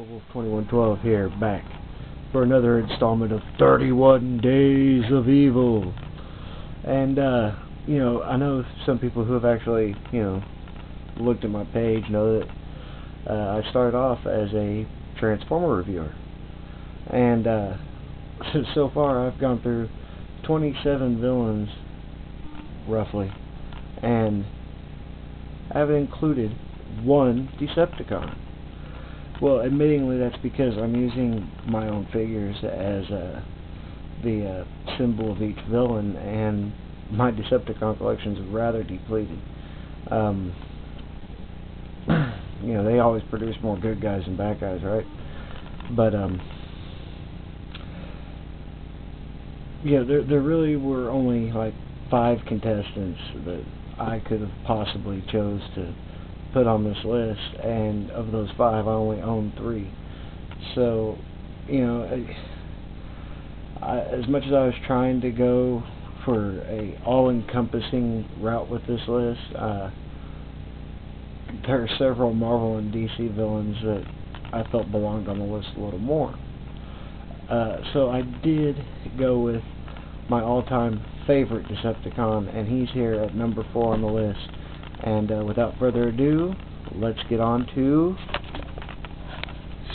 Wolf 2112 here, back for another installment of 31 Days of Evil. And, I know some people who have actually, looked at my page know that I started off as a Transformer reviewer. And, so far I've gone through 27 villains, roughly, and I haven't included one Decepticon. Well, admittingly, that's because I'm using my own figures as the symbol of each villain, and my Decepticon collection's rather depleted. They always produce more good guys than bad guys, right? But there really were only like 5 contestants that I could have possibly chose to put on this list, and of those 5 I only own 3. So as much as I was trying to go for a all-encompassing route with this list, there are several Marvel and DC villains that I felt belonged on the list a little more. So I did go with my all-time favorite Decepticon, and he's here at number 4 on the list. And without further ado, let's get on to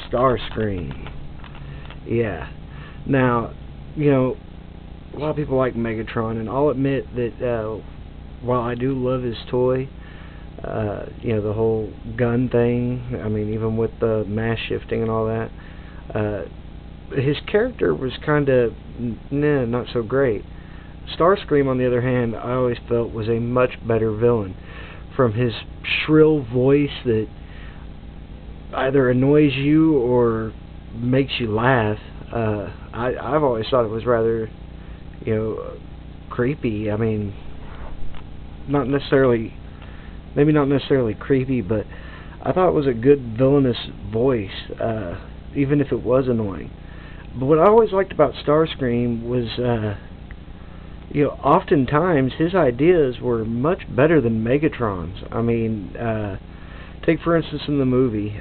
Starscream. Yeah. Now, a lot of people like Megatron, and I'll admit that while I do love his toy, the whole gun thing, I mean, even with the mass shifting and all that, his character was kind of, not so great. Starscream, on the other hand, I always felt was a much better villain. From his shrill voice that either annoys you or makes you laugh, I've always thought it was rather, creepy. I mean, maybe not necessarily creepy, but I thought it was a good villainous voice, even if it was annoying. But what I always liked about Starscream was, oftentimes his ideas were much better than Megatron's. I mean, take for instance in the movie,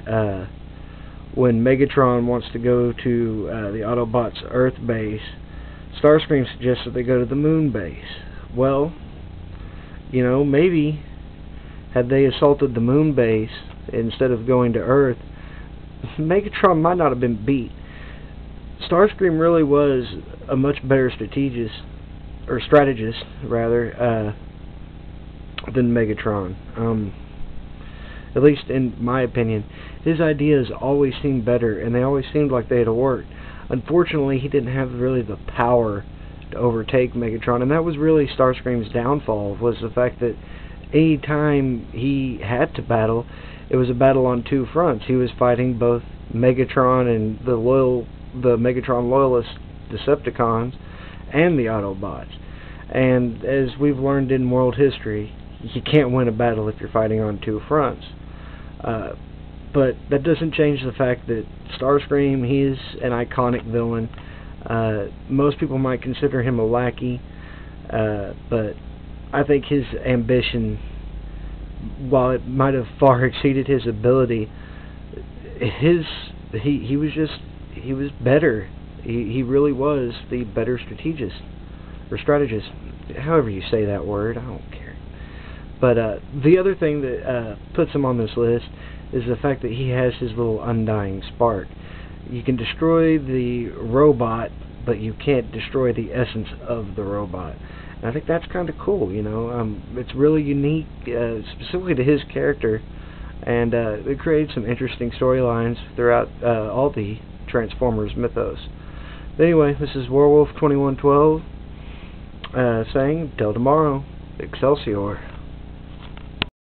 when Megatron wants to go to the Autobots' Earth base, Starscream suggests that they go to the Moon base. Well, maybe had they assaulted the Moon base instead of going to Earth, Megatron might not have been beat. Starscream really was a much better strategist, than Megatron. At least in my opinion. His ideas always seemed better, and they always seemed like they had worked. Unfortunately, he didn't have really the power to overtake Megatron, and that was really Starscream's downfall, was the fact that any time he had to battle, it was a battle on 2 fronts. He was fighting both Megatron and the Megatron loyalist Decepticons and the Autobots. And as we've learned in world history, you can't win a battle if you're fighting on 2 fronts. But that doesn't change the fact that Starscream, he is an iconic villain. Most people might consider him a lackey, but I think his ambition, while it might have far exceeded his ability, he was better. He really was the better strategist, or strategist, however you say that word, I don't care. But the other thing that puts him on this list is the fact that he has his little undying spark. You can destroy the robot, but you can't destroy the essence of the robot. And I think that's kind of cool, It's really unique, specifically to his character, and it creates some interesting storylines throughout all the Transformers mythos. But anyway, this is Werewolf 2112 saying, till tomorrow, Excelsior.